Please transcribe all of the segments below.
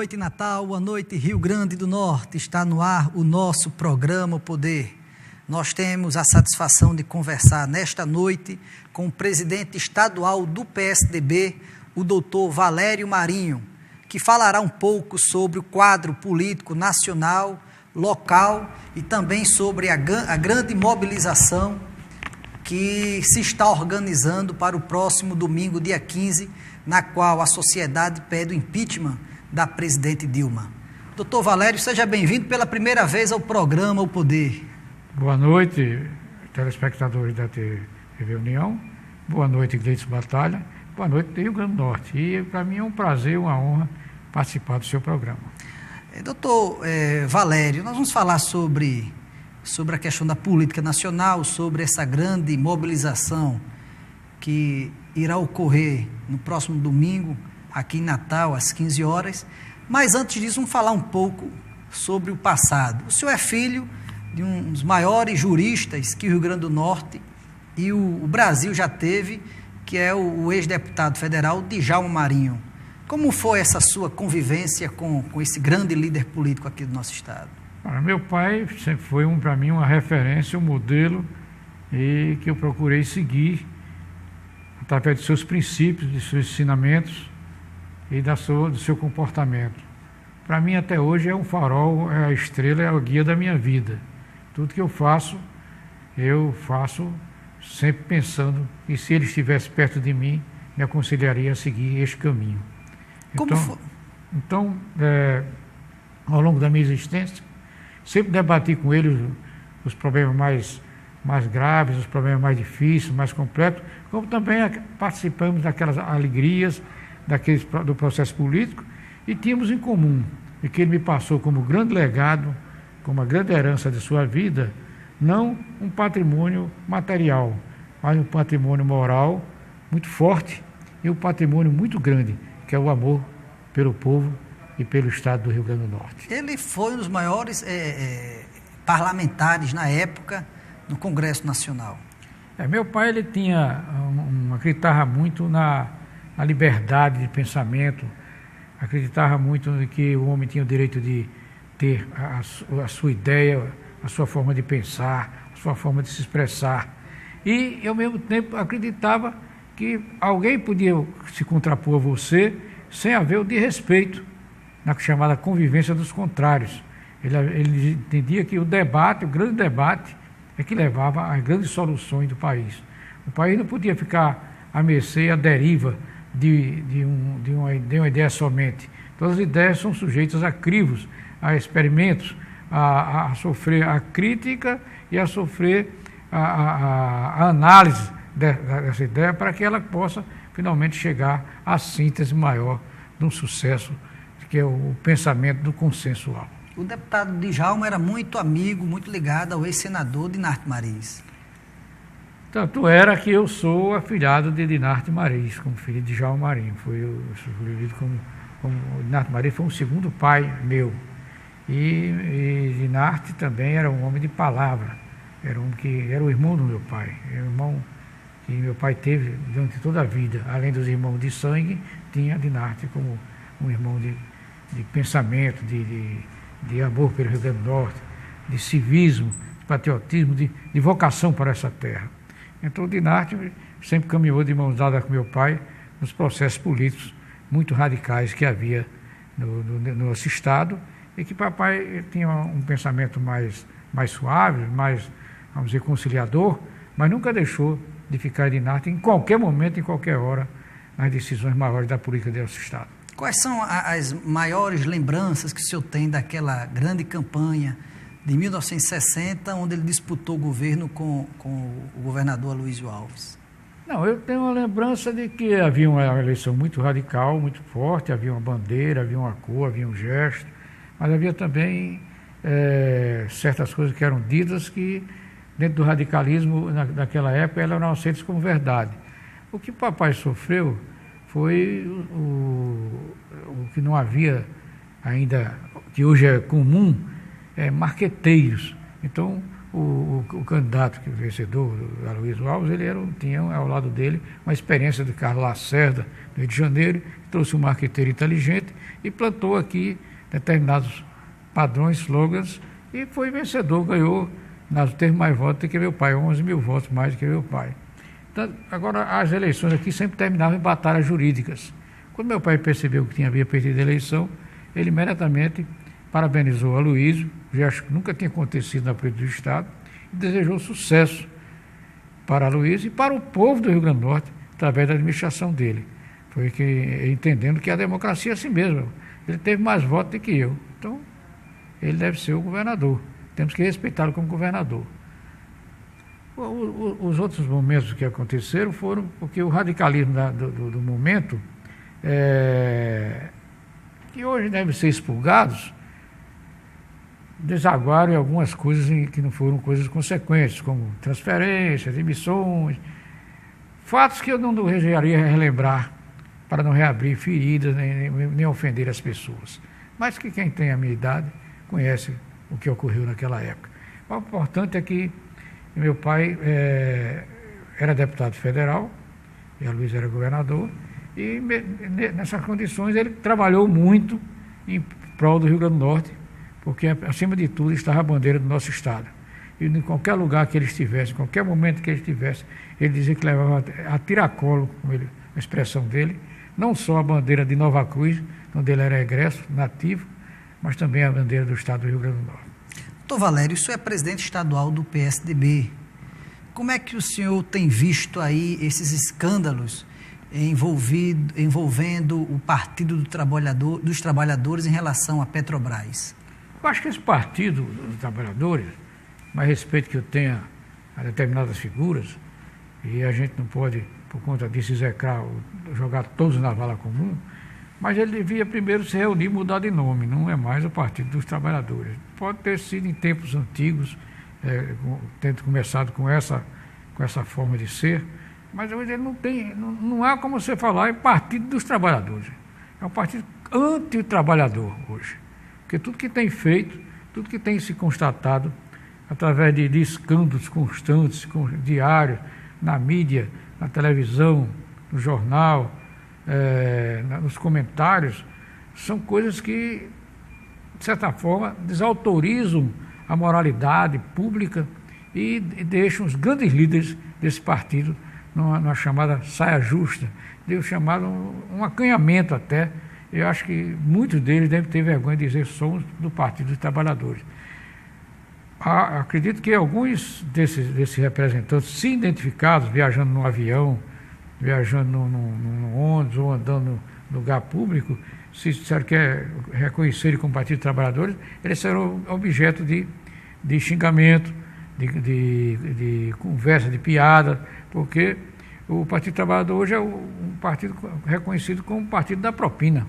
noite, Natal. Boa noite, Rio Grande do Norte. Está no ar o nosso programa O Poder. Nós temos a satisfação de conversar nesta noite com o presidente estadual do PSDB, o doutor Valério Marinho, que falará um pouco sobre o quadro político nacional, local e também sobre a grande mobilização que se está organizando para o próximo domingo, dia 15, na qual a sociedade pede o impeachment da presidente Dilma. Doutor Valério, seja bem-vindo pela primeira vez ao programa O Poder. Boa noite, telespectadores da TV União. Boa noite, Gleides Batalha. Boa noite, Rio Grande do Norte. E para mim é um prazer, uma honra participar do seu programa. Doutor Valério, nós vamos falar sobre a questão da política nacional, sobre essa grande mobilização que irá ocorrer no próximo domingo, aqui em Natal, às 15 horas. Mas antes disso, vamos falar um pouco sobre o passado. O senhor é filho de um dos maiores juristas que o Rio Grande do Norte e o Brasil já teve, que é o ex-deputado federal Djalma Marinho. Como foi essa sua convivência com esse grande líder político aqui do nosso estado? Meu pai sempre foi, para mim, uma referência, um modelo, e que eu procurei seguir através de seus princípios, de seus ensinamentos e do seu comportamento. Para mim, até hoje, é um farol, é a estrela, é o guia da minha vida. Tudo que eu faço sempre pensando que, se ele estivesse perto de mim, me aconselharia a seguir este caminho. Então, ao longo da minha existência, sempre debati com ele os problemas mais graves, os problemas mais difíceis, mais complexos, como também participamos daquelas alegrias do processo político, e tínhamos em comum, e que ele me passou como grande legado, como a grande herança de sua vida, não um patrimônio material, mas um patrimônio moral muito forte e um patrimônio muito grande, que é o amor pelo povo e pelo estado do Rio Grande do Norte. Ele foi um dos maiores parlamentares na época no Congresso Nacional. Meu pai, ele acreditava muito na liberdade de pensamento, acreditava muito que o homem tinha o direito de ter a sua ideia, a sua forma de pensar, a sua forma de se expressar. E, ao mesmo tempo, acreditava que alguém podia se contrapor a você sem haver o desrespeito, na chamada convivência dos contrários. Ele entendia que o grande debate, é que levava às grandes soluções do país. O país não podia ficar à mercê, à deriva de uma ideia somente. Todas as ideias são sujeitas a crivos, a experimentos, a sofrer a crítica e a sofrer a análise dessa ideia, para que ela possa finalmente chegar à síntese maior de um sucesso, que é o pensamento do consensual. O deputado Djalma era muito amigo, muito ligado ao ex-senador Dinarte Marins. Tanto era que eu sou afilhado de Dinarte Marins, como filho de Djalma Marinho. Eu sou vivido como Dinarte Marins foi um segundo pai meu. E Dinarte também era um homem de palavra, era o irmão do meu pai, era o irmão que meu pai teve durante toda a vida. Além dos irmãos de sangue, tinha Dinarte como um irmão de pensamento, de amor pelo Rio Grande do Norte, de civismo, de patriotismo, de vocação para essa terra. Então, o Dinarte sempre caminhou de mãos dadas com meu pai nos processos políticos muito radicais que havia no nosso estado, e que papai tinha um pensamento mais suave, mais, vamos dizer, conciliador, mas nunca deixou de ficar Dinarte em qualquer momento, em qualquer hora, nas decisões maiores da política do nosso estado. Quais são as maiores lembranças que o senhor tem daquela grande campanha de 1960, onde ele disputou o governo com o governador Aloysio Alves? Não, eu tenho uma lembrança de que havia uma eleição muito radical, muito forte, havia uma bandeira, havia uma cor, havia um gesto, mas havia também certas coisas que eram ditas que, dentro do radicalismo, naquela época, elas eram aceitas como verdade. O que o papai sofreu foi o que não havia ainda, que hoje é comum, marqueteiros. Então, o candidato que vencedor, Aloysio Alves, tinha ao lado dele uma experiência de Carlos Lacerda, do Rio de Janeiro, que trouxe um marqueteiro inteligente e plantou aqui determinados padrões, slogans, e foi vencedor, ganhou, teve mais votos do que meu pai, 11 mil votos mais do que meu pai. Então, agora, as eleições aqui sempre terminavam em batalhas jurídicas. Quando meu pai percebeu que havia perdido a eleição, ele imediatamente parabenizou Aloysio, já acho que nunca tinha acontecido na política do Estado, e desejou sucesso para Aloysio e para o povo do Rio Grande do Norte, através da administração dele. Foi que, entendendo que a democracia é assim mesmo. Ele teve mais votos do que eu. Então, ele deve ser o governador. Temos que respeitá-lo como governador. Os outros momentos que aconteceram foram porque o radicalismo do momento, que hoje devem ser expurgados, desaguaram em algumas coisas que não foram coisas consequentes, como transferências, emissões, fatos que eu não desejaria relembrar para não reabrir feridas nem ofender as pessoas, mas que quem tem a minha idade conhece o que ocorreu naquela época. O importante é que meu pai era deputado federal e Aloysio era governador, e nessas condições ele trabalhou muito em prol do Rio Grande do Norte, porque acima de tudo estava a bandeira do nosso estado. E em qualquer lugar que ele estivesse, em qualquer momento que ele estivesse, ele dizia que levava a tiracolo, a expressão dele, não só a bandeira de Nova Cruz, onde ele era egresso, nativo, mas também a bandeira do estado do Rio Grande do Norte. Doutor Valério, o senhor é presidente estadual do PSDB. Como é que o senhor tem visto aí esses escândalos envolvendo o Partido dos Trabalhadores em relação à Petrobras? Eu acho que esse Partido dos Trabalhadores, mais respeito que eu tenha a determinadas figuras, e a gente não pode, por conta disso, execrar, jogar todos na vala comum, mas ele devia primeiro se reunir e mudar de nome, não é mais o Partido dos Trabalhadores. Pode ter sido em tempos antigos, tendo começado com essa forma de ser, mas hoje ele não há como você falar em Partido dos Trabalhadores. É um partido anti-trabalhador hoje. Porque tudo que tem feito, tudo que tem se constatado, através de escândalos constantes, diários, na mídia, na televisão, no jornal, nos comentários, são coisas que, de certa forma, desautorizam a moralidade pública e deixam os grandes líderes desse partido numa chamada saia justa, chamado um acanhamento até. Eu acho que muitos deles devem ter vergonha de dizer somos do Partido dos Trabalhadores. Acredito que alguns desses representantes, se identificados, viajando num avião, viajando num ônibus ou andando no lugar público, se disseram que reconhecerem como Partido dos Trabalhadores, eles serão objeto de xingamento, de conversa, de piada, porque o Partido dos Trabalhadores hoje é um partido reconhecido como um partido da propina.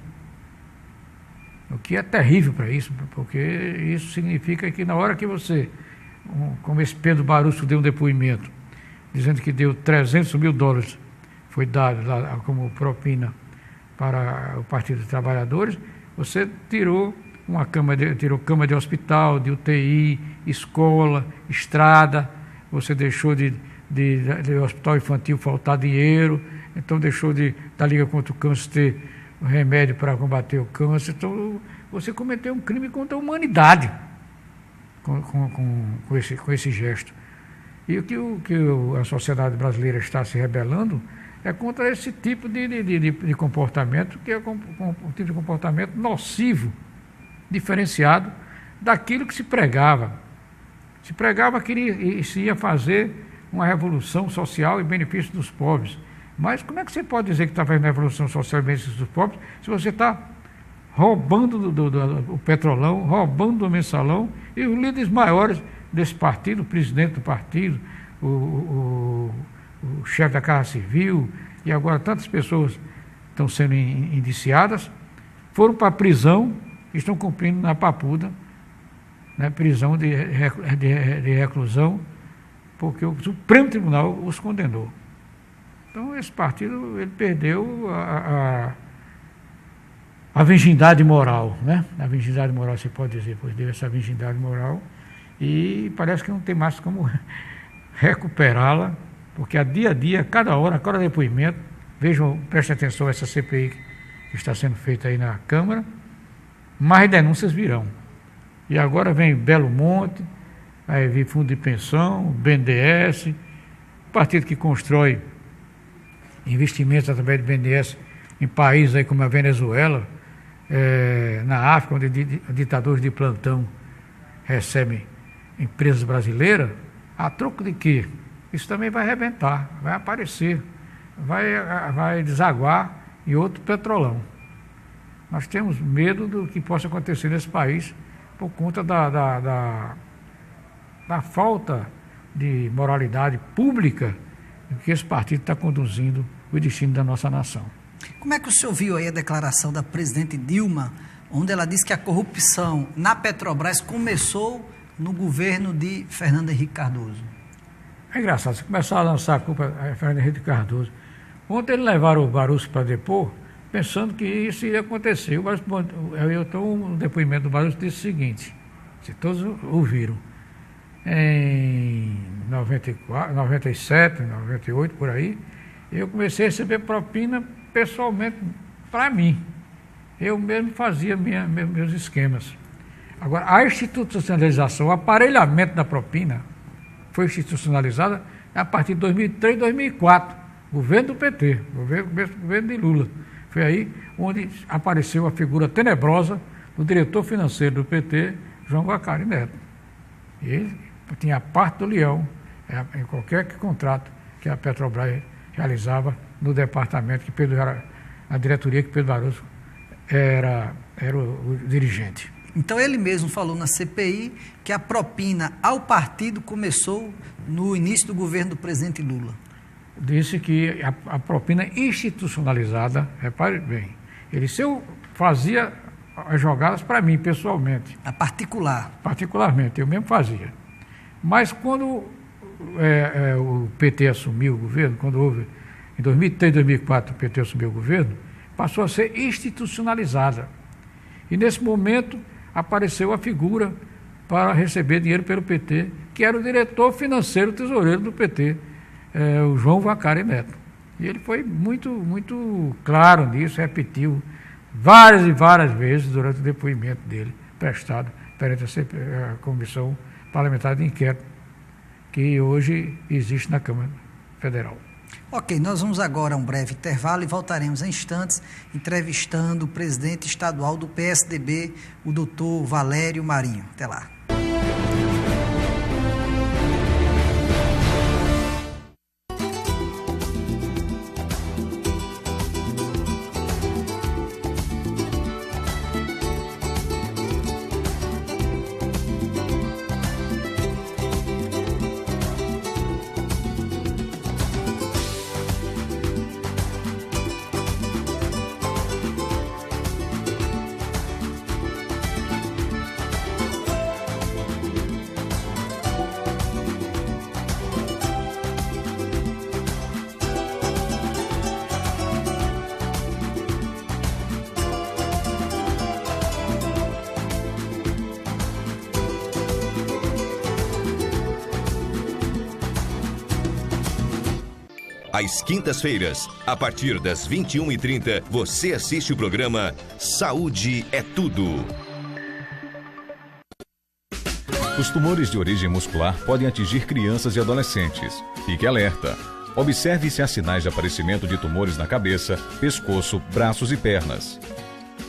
O que é terrível para isso, porque isso significa que na hora que você, como esse Pedro Barusco deu um depoimento, dizendo que deu $300 mil, foi dado lá como propina para o Partido dos Trabalhadores, você tirou cama de hospital, de UTI, escola, estrada, você deixou de hospital infantil faltar dinheiro, então deixou da Liga contra o Câncer ter remédio para combater o câncer. Então, você cometeu um crime contra a humanidade com esse gesto. E o que a sociedade brasileira está se rebelando é contra esse tipo de comportamento, que é um tipo de comportamento nocivo, diferenciado daquilo que se pregava. Se pregava que se ia fazer uma revolução social em benefício dos pobres. Mas como é que você pode dizer que está fazendo revolução social em benefício dos pobres se você está roubando o Petrolão, roubando do Mensalão, e os líderes maiores desse partido, o presidente do partido, o chefe da Casa Civil, e agora tantas pessoas estão sendo indiciadas, foram para a prisão, estão cumprindo na Papuda, né, prisão de reclusão, porque o Supremo Tribunal os condenou. Então, esse partido ele perdeu a virgindade moral, né? A virgindade moral, você pode dizer, pois deu essa virgindade moral, e parece que não tem mais como recuperá-la, porque a dia, cada hora, cada depoimento, vejam, prestem atenção a essa CPI que está sendo feita aí na Câmara, mais denúncias virão. E agora vem Belo Monte, vai vir fundo de pensão, BNDES, partido que constrói investimentos através do BNDES em países aí como a Venezuela, na África, onde ditadores de plantão recebem empresas brasileiras, a troco de quê? Isso também vai arrebentar, vai aparecer, vai desaguar em outro petrolão. Nós temos medo do que possa acontecer nesse país por conta da falta de moralidade pública que esse partido está conduzindo o destino da nossa nação. Como é que o senhor viu aí a declaração da presidente Dilma, onde ela disse que a corrupção na Petrobras começou no governo de Fernando Henrique Cardoso? É engraçado, se começar a lançar a culpa a Fernando Henrique Cardoso. Ontem eles levaram o Barroso para depor, pensando que isso ia acontecer. Eu estou no depoimento do Barroso disse o seguinte, se todos ouviram, em 94, 97, 98, por aí, eu comecei a receber propina pessoalmente para mim. Eu mesmo fazia meus esquemas. Agora, a institucionalização, o aparelhamento da propina foi institucionalizada a partir de 2003, 2004, governo do PT, governo de Lula. Foi aí onde apareceu a figura tenebrosa do diretor financeiro do PT, João Vacari Neto. E ele tinha a parte do leão em qualquer contrato que a Petrobras realizava no departamento que a diretoria que Pedro Barroso era o dirigente. Então ele mesmo falou na CPI que a propina ao partido começou no início do governo do presidente Lula. Disse que a propina institucionalizada, repare bem, se eu fazia as jogadas para mim pessoalmente. A particular. Particularmente, eu mesmo fazia. Mas quando o PT assumiu o governo, quando houve, em 2003, 2004, o PT assumiu o governo, passou a ser institucionalizada. E nesse momento apareceu a figura para receber dinheiro pelo PT, que era o diretor financeiro tesoureiro do PT, o João Vacari Neto. E ele foi muito, muito claro nisso, repetiu várias e várias vezes durante o depoimento dele, prestado perante a Comissão Parlamentar de Inquérito, que hoje existe na Câmara Federal. Ok, nós vamos agora a um breve intervalo e voltaremos em instantes entrevistando o presidente estadual do PSDB, o doutor Valério Marinho. Até lá. Às quintas-feiras, a partir das 21h30, você assiste o programa Saúde é Tudo. Os tumores de origem muscular podem atingir crianças e adolescentes. Fique alerta. Observe se há sinais de aparecimento de tumores na cabeça, pescoço, braços e pernas.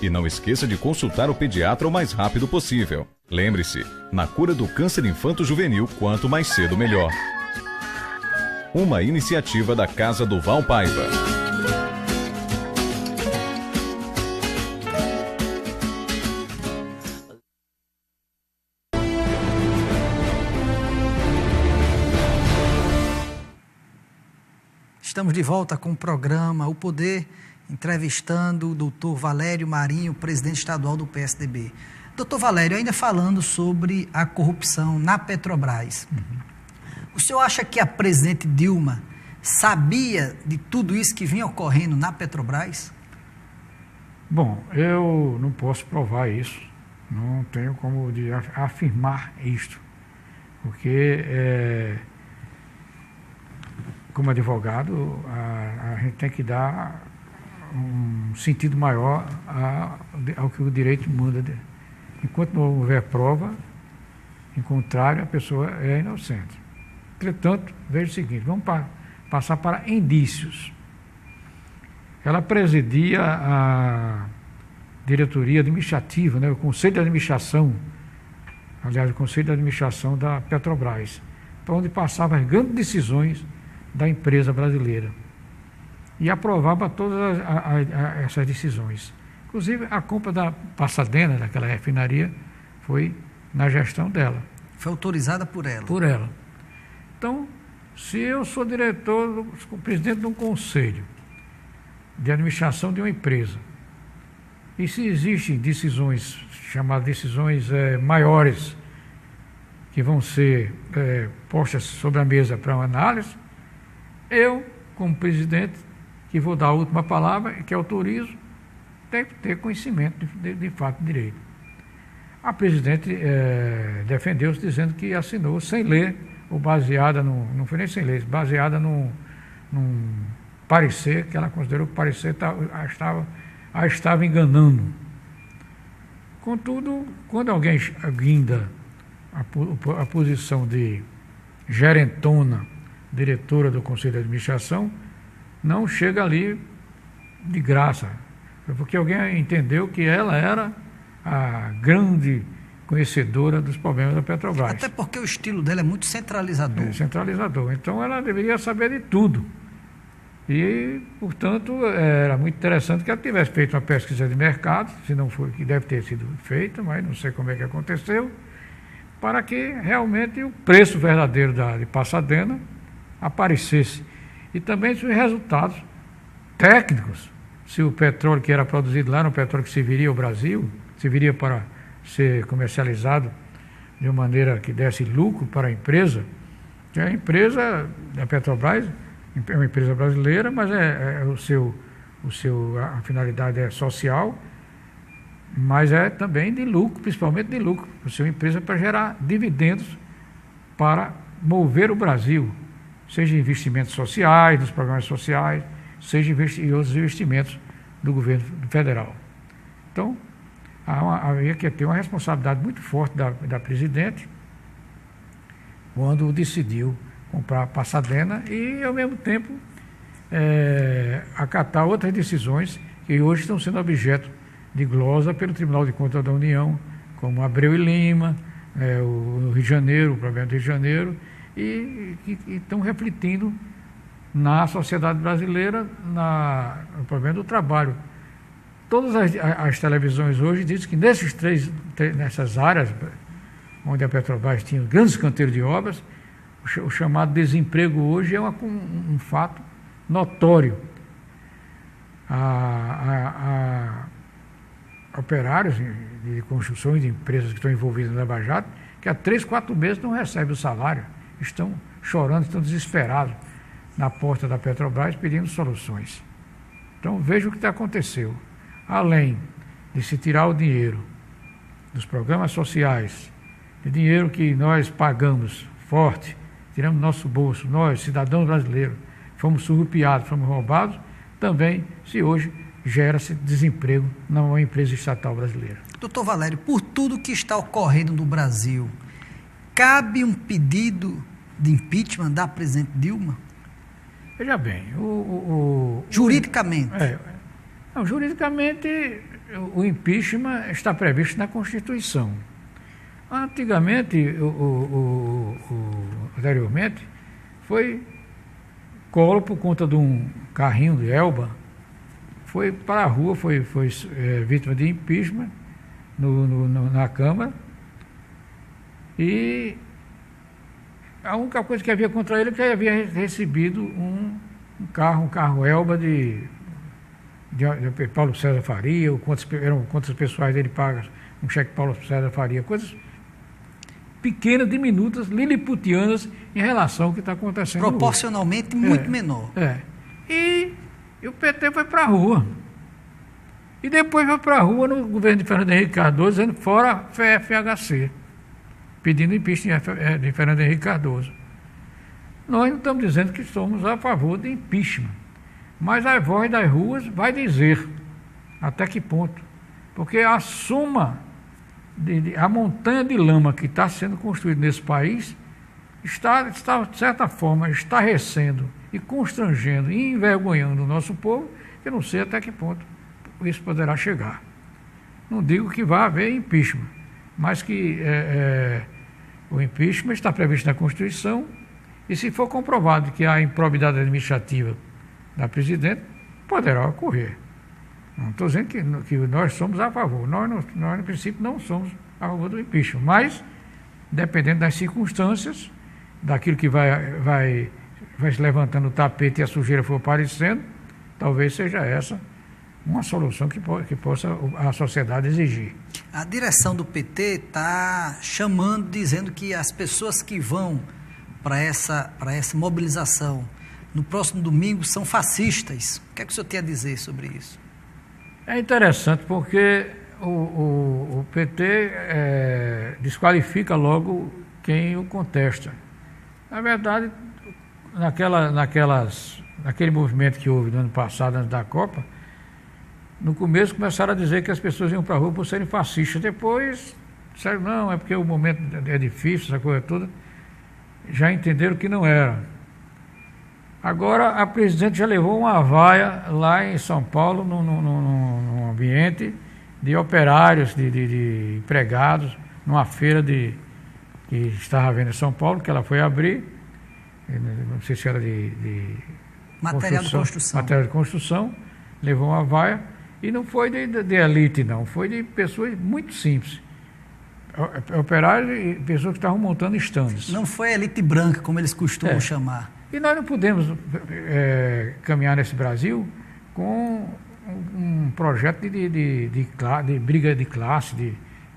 E não esqueça de consultar o pediatra o mais rápido possível. Lembre-se, na cura do câncer infanto-juvenil, quanto mais cedo melhor. Uma iniciativa da Casa do Val Paiva. Estamos de volta com o programa O Poder, entrevistando o doutor Valério Marinho, presidente estadual do PSDB. Doutor Valério, ainda falando sobre a corrupção na Petrobras. O senhor acha que a presidente Dilma sabia de tudo isso que vinha ocorrendo na Petrobras? Bom, eu não posso provar isso, não tenho como afirmar isto. porque, como advogado, a gente tem que dar um sentido maior ao que o direito manda. Enquanto não houver prova, em contrário, a pessoa é inocente. Entretanto, veja o seguinte, vamos passar para indícios. Ela presidia a diretoria administrativa, né, o Conselho de Administração, aliás, o Conselho de Administração da Petrobras, para onde passavam as grandes decisões da empresa brasileira. E aprovava todas essas decisões. Inclusive, a compra da Pasadena, daquela refinaria, foi na gestão dela. Foi autorizada por ela? Por ela. Então, se eu sou diretor, presidente de um conselho de administração de uma empresa, e se existem decisões, chamadas decisões maiores, que vão ser postas sobre a mesa para uma análise, eu, como presidente, que vou dar a última palavra, que autorizo, tem que ter conhecimento de fato de direito. A presidente defendeu-se dizendo que assinou sem ler, ou baseada não foi nem sem ler, baseada num parecer, que ela considerou que o parecer a estava enganando. Contudo, quando alguém guinda a posição de gerentona, diretora do Conselho de Administração, não chega ali de graça, porque alguém entendeu que ela era a grande conhecedora dos problemas da Petrobras. Até porque o estilo dela é muito centralizador. Centralizador. Então ela deveria saber de tudo. E, portanto, era muito interessante que ela tivesse feito uma pesquisa de mercado, se não foi, que deve ter sido feita, mas não sei como é que aconteceu, para que realmente o preço verdadeiro de Pasadena aparecesse. E também os resultados técnicos, se o petróleo que era produzido lá, no petróleo que serviria ao Brasil, serviria para ser comercializado de uma maneira que desse lucro para a empresa, que a empresa da Petrobras é uma empresa brasileira, mas a finalidade é social, mas é também de lucro, principalmente de lucro, a sua empresa para gerar dividendos para mover o Brasil, seja investimentos sociais, nos programas sociais, seja e outros investimentos do governo federal. Então, havia que ter uma responsabilidade muito forte da presidente quando decidiu comprar a Pasadena e, ao mesmo tempo, acatar outras decisões que hoje estão sendo objeto de glosa pelo Tribunal de Contas da União, como Abreu e Lima, o Rio de Janeiro, o problema do Rio de Janeiro, e estão refletindo na sociedade brasileira no problema do trabalho. Todas as televisões hoje dizem que nessas áreas onde a Petrobras tinha grandes canteiros de obras, o chamado desemprego hoje é um fato notório. Operários de construções de empresas que estão envolvidas na Lava Jato, que há 3, 4 meses não recebem o salário, estão chorando, estão desesperados na porta da Petrobras pedindo soluções. Então veja o que aconteceu. Além de se tirar o dinheiro dos programas sociais, de dinheiro que nós pagamos forte, tiramos do nosso bolso, nós, cidadãos brasileiros, fomos surrupiados, fomos roubados, também se hoje gera-se desemprego numa empresa estatal brasileira. Doutor Valério, por tudo que está ocorrendo no Brasil, cabe um pedido de impeachment da presidente Dilma? Veja bem, juridicamente. Juridicamente, o impeachment está previsto na Constituição. Antigamente, anteriormente, foi Collor, por conta de um carrinho de Elba, foi para a rua, foi vítima de impeachment na Câmara, e a única coisa que havia contra ele é que ele havia recebido um carro Elba de Paulo César Faria, ou quantas pessoais dele pagam um cheque Paulo César Faria, coisas pequenas, diminutas, liliputianas em relação ao que está acontecendo. Proporcionalmente hoje. Muito menor. E o PT foi para a rua. E depois foi para a rua no governo de Fernando Henrique Cardoso, dizendo fora FHC. pedindo impeachment de Fernando Henrique Cardoso. Nós não estamos dizendo que somos a favor de impeachment, mas a voz das ruas vai dizer até que ponto. Porque a soma, a montanha de lama que está sendo construída nesse país está, de certa forma, estarrecendo e constrangendo e envergonhando o nosso povo, que eu não sei até que ponto isso poderá chegar. Não digo que vá haver impeachment, mas que o impeachment está previsto na Constituição e, se for comprovado que há improbidade administrativa da presidente, poderá ocorrer. Não estou dizendo que nós somos a favor. Nós, no princípio, não somos a favor do impeachment, mas, dependendo das circunstâncias, daquilo que vai se levantando o tapete e a sujeira for aparecendo, talvez seja essa uma solução que possa a sociedade exigir. A direção do PT está chamando, dizendo que as pessoas que vão para essa mobilização no próximo domingo são fascistas. O que é que o senhor tem a dizer sobre isso? É interessante porque o PT desqualifica logo quem o contesta. Na verdade, naquele movimento que houve no ano passado, antes da Copa, no começo começaram a dizer que as pessoas iam para a rua por serem fascistas. Depois, disseram, não, é porque o momento é difícil, essa coisa toda. Já entenderam que não era. Agora, a presidente já levou uma vaia lá em São Paulo, num ambiente de operários, de empregados, numa feira que estava havendo em São Paulo, que ela foi abrir, não sei se era de material de construção. Material de construção, levou uma vaia, e não foi de elite, não, foi de pessoas muito simples. Operários e pessoas que estavam montando estandes. Não foi a elite branca, como eles costumam chamar. E nós não podemos caminhar nesse Brasil com um projeto de briga de classe,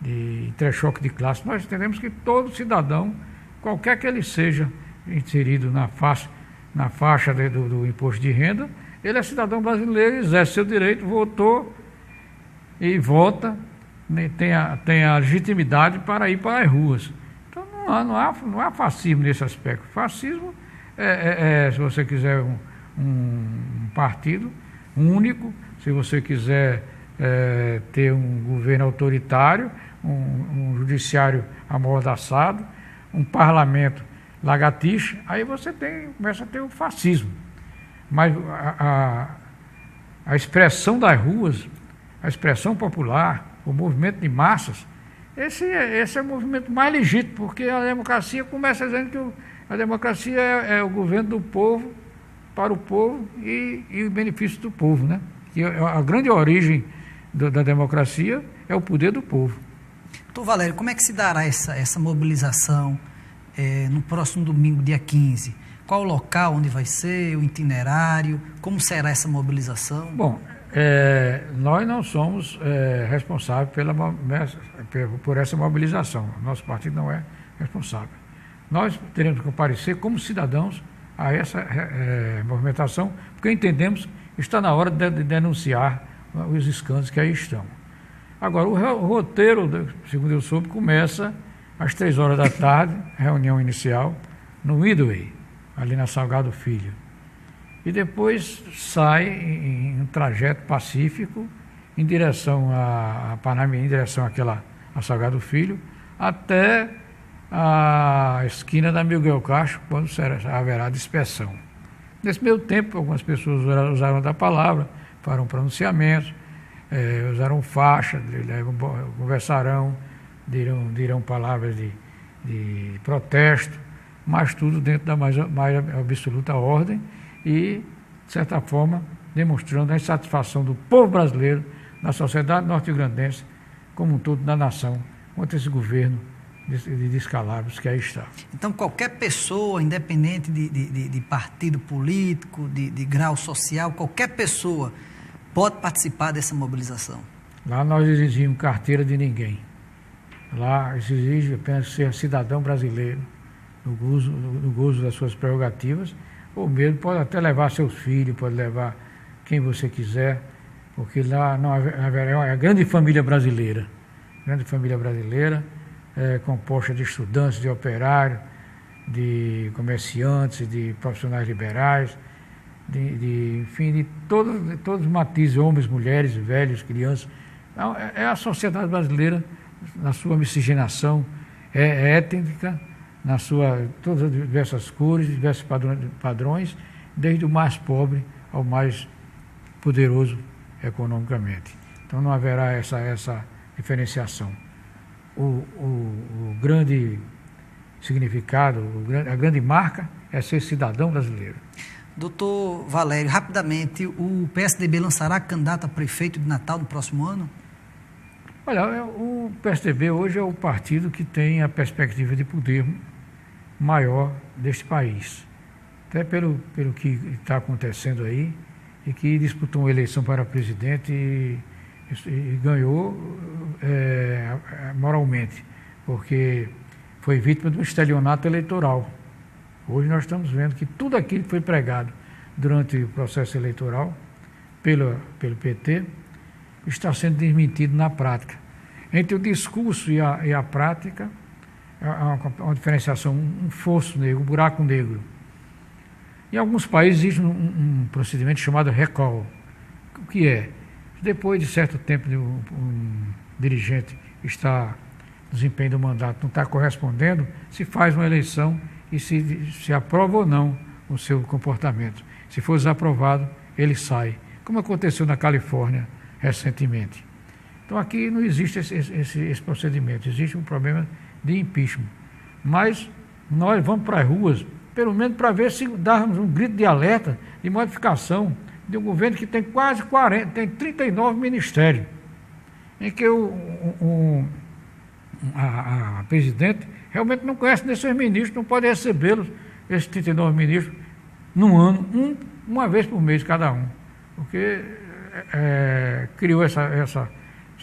de entrechoque de classe. Nós entendemos que todo cidadão, qualquer que ele seja inserido na faixa do imposto de renda, ele é cidadão brasileiro, exerce seu direito, votou e vota, tem a legitimidade para ir para as ruas. Então não há fascismo nesse aspecto. Fascismo se você quiser um partido único, se você quiser ter um governo autoritário, um judiciário amordaçado, um parlamento lagartixa, aí você começa a ter o fascismo. Mas a expressão das ruas, a expressão popular, o movimento de massas, esse é o movimento mais legítimo, porque a democracia começa dizendo que a democracia é o governo do povo, para o povo e o benefício do povo, né? E a grande origem da democracia é o poder do povo. Doutor Valério, como é que se dará essa mobilização no próximo domingo, dia 15? Qual o local onde vai ser, o itinerário, como será essa mobilização? Bom, nós não somos responsáveis por essa mobilização. Nosso partido não é responsável. Nós teremos que comparecer como cidadãos a essa movimentação, porque entendemos que está na hora de denunciar os escândalos que aí estão. Agora, o roteiro, segundo eu soube, começa às 3 horas da tarde, reunião inicial, no Midway, ali na Salgado Filho. E depois sai em um trajeto pacífico em direção a Panamá, em direção a Salgado Filho, até a esquina da Miguel Castro, quando haverá dispersão. Nesse meio tempo, algumas pessoas usaram da palavra, farão pronunciamentos, usaram faixa, conversarão, dirão palavras de protesto, mas tudo dentro da mais absoluta ordem e, de certa forma, demonstrando a insatisfação do povo brasileiro, da sociedade norte-grandense, como um todo, da nação, contra esse governo de descalabros que aí está. Então, qualquer pessoa, independente de partido político, de grau social, qualquer pessoa pode participar dessa mobilização? Lá nós exigimos carteira de ninguém. Lá se exige apenas ser cidadão brasileiro, no gozo das suas prerrogativas, ou mesmo pode até levar seus filhos, pode levar quem você quiser, porque lá não haverá a grande família brasileira. composta de estudantes, de operários, de comerciantes, de profissionais liberais, enfim, de todos os matizes, homens, mulheres, velhos, crianças. Então, é a sociedade brasileira na sua miscigenação, é étnica, todas as diversas cores, diversos padrões, desde o mais pobre ao mais poderoso economicamente. Então não haverá essa diferenciação. O grande significado, a grande marca é ser cidadão brasileiro. Doutor Valério, rapidamente, o PSDB lançará candidato a prefeito de Natal no próximo ano? Olha, o PSDB hoje é o partido que tem a perspectiva de poder maior deste país. Até pelo que está acontecendo aí, e que disputou uma eleição para presidente e ganhou moralmente, porque foi vítima de um estelionato eleitoral. Hoje nós estamos vendo que tudo aquilo que foi pregado durante o processo eleitoral pelo PT está sendo desmentido na prática. Entre o discurso e a prática, há uma diferenciação, um fosso negro, um buraco negro. Em alguns países existe um procedimento chamado recall. O que é? Depois de certo tempo de um dirigente está no desempenho do mandato, não está correspondendo, se faz uma eleição e se aprova ou não o seu comportamento. Se for desaprovado, ele sai, como aconteceu na Califórnia recentemente. Então aqui não existe esse procedimento, existe um problema de impeachment. Mas nós vamos para as ruas, pelo menos para ver se darmos um grito de alerta, de modificação de um governo que tem quase 40, tem 39 ministérios, em que a presidente realmente não conhece nesses ministros, não pode recebê-los, esses 39 ministros, num ano, uma vez por mês cada um, porque criou essa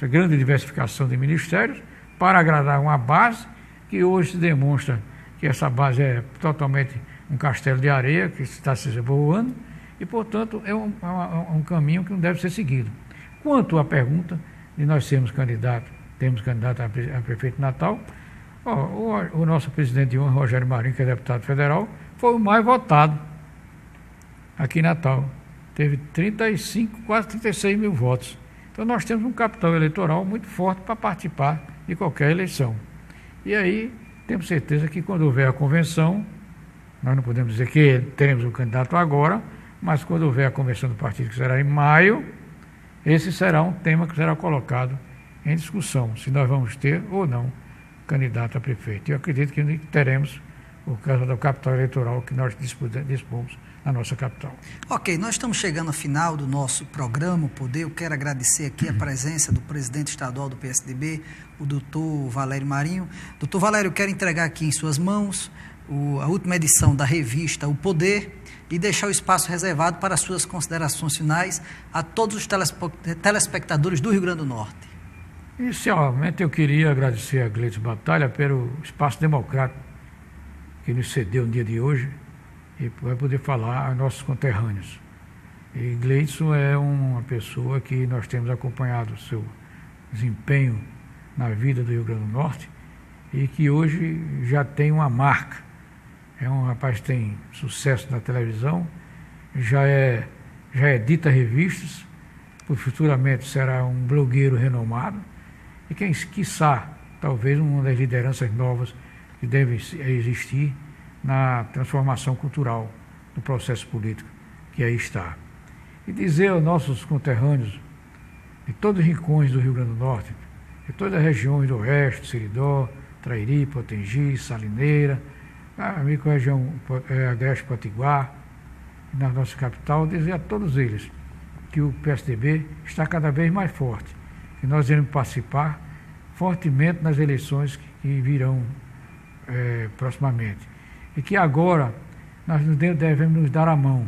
grande diversificação de ministérios para agradar uma base que hoje se demonstra que essa base é totalmente um castelo de areia que está se desenvolvendo e, portanto, é um caminho que não deve ser seguido. Quanto à pergunta de nós temos candidato a prefeito de Natal, o nosso presidente de honra, Rogério Marinho, que é deputado federal, foi o mais votado aqui em Natal. Teve 35, quase 36 mil votos. Então nós temos um capital eleitoral muito forte para participar de qualquer eleição. E aí temos certeza que quando houver a convenção, nós não podemos dizer que teremos um candidato agora, mas quando houver a convenção do partido, que será em maio, esse será um tema que será colocado em discussão, se nós vamos ter ou não candidato a prefeito. Eu acredito que teremos o caso do capital eleitoral que nós dispomos na nossa capital. Ok, nós estamos chegando ao final do nosso programa, o Poder. Eu quero agradecer aqui a presença do presidente estadual do PSDB, o doutor Valério Marinho. Doutor Valério, eu quero entregar aqui em suas mãos a última edição da revista O Poder e deixar o espaço reservado para as suas considerações finais a todos os telespectadores do Rio Grande do Norte. Inicialmente, eu queria agradecer a Gleidson Batalha pelo espaço democrático que nos cedeu no dia de hoje e vai poder falar a nossos conterrâneos. E Gleidson é uma pessoa que nós temos acompanhado o seu desempenho na vida do Rio Grande do Norte e que hoje já tem uma marca. É um rapaz que tem sucesso na televisão, já edita revistas, futuramente será um blogueiro renomado e quiçá, talvez uma das lideranças novas que devem existir na transformação cultural do processo político que aí está. E dizer aos nossos conterrâneos de todos os rincões do Rio Grande do Norte, de todas as regiões do Oeste, Seridó, Trairi, Potengi, Salineira, a micro-região Agreste Potiguar, na nossa capital, dizer a todos eles que o PSDB está cada vez mais forte, que nós iremos participar fortemente nas eleições que virão proximamente. E que agora nós devemos nos dar a mão.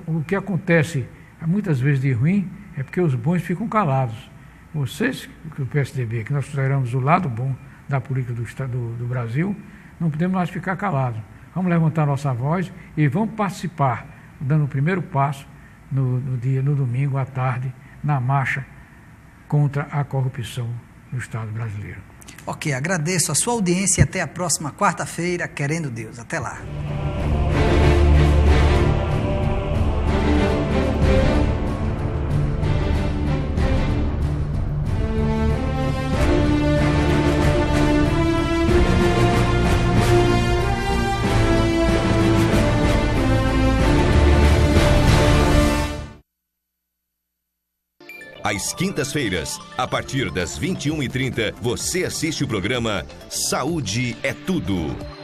O que acontece muitas vezes de ruim é porque os bons ficam calados. Vocês, o PSDB, que nós consideramos o lado bom da política do Brasil, não podemos mais ficar calados. Vamos levantar nossa voz e vamos participar, dando o primeiro passo no domingo à tarde, na marcha contra a corrupção no Estado brasileiro. Ok, agradeço a sua audiência e até a próxima quarta-feira, querendo Deus. Até lá. Às quintas-feiras, a partir das 21h30, você assiste o programa Saúde é Tudo.